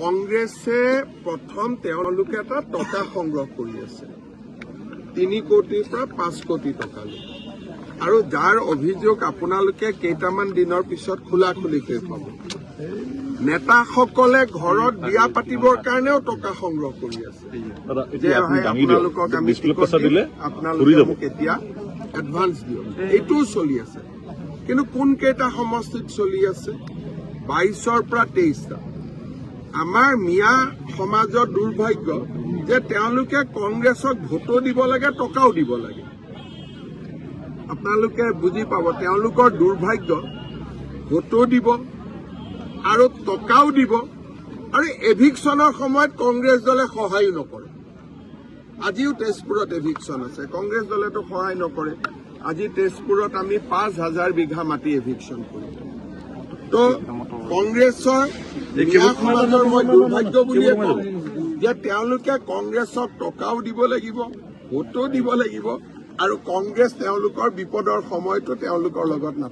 কংগ্ৰেছে প্ৰথম তেওঁলোকে এটা টকা সংগ্ৰহ কৰি আছে 3 কোটিৰ পৰা 5 কোটি টকালৈ আৰু যাৰ অভিযোগ আপোনালোকে কেইটামান দিনৰ পিছত খোলাখুলিকৈ পাব নেতাসকলে ঘৰত বিয়া পাতিবৰ কাৰণেও টকা সংগ্ৰহ কৰি আছে আপোনালোকক আমি আপোনালোকে মোক এতিয়া এডভান্স দিয়ক এইটোও চলি আছে কিন্তু কোন কেইটা সমষ্টিত চলি আছে 22ৰ পৰা 23টা আমাৰ মিয়া সমাজৰ দুৰ্ভাগ্য যে তেওঁলোকে কংগ্ৰেছক ভোটো দিব লাগে টকাও দিব লাগে আপোনালোকে বুজি পাব তেওঁলোকৰ দুৰ্ভাগ্য ভোটো দিব আৰু টকাও দিব আৰু এভিকশ্যনৰ সময়ত কংগ্ৰেছ দলে সহায় নকৰে আজিও তেজপুৰত এভিকশ্যন আছে কংগ্ৰেছ দলেতো সহায় নকৰে আজি তেজপুৰত আমি 5,000 বিঘা মাটি এভিকশ্যন কৰিম তো কংগ্ৰেছৰ সমাজৰ মই দুৰ্ভাগ্য বুলিয়ে কওঁ যে তেওঁলোকে কংগ্ৰেছক টকাও দিব লাগিব ভোটো দিব লাগিব আৰু কংগ্ৰেছ তেওঁলোকৰ বিপদৰ সময়তো তেওঁলোকৰ লগত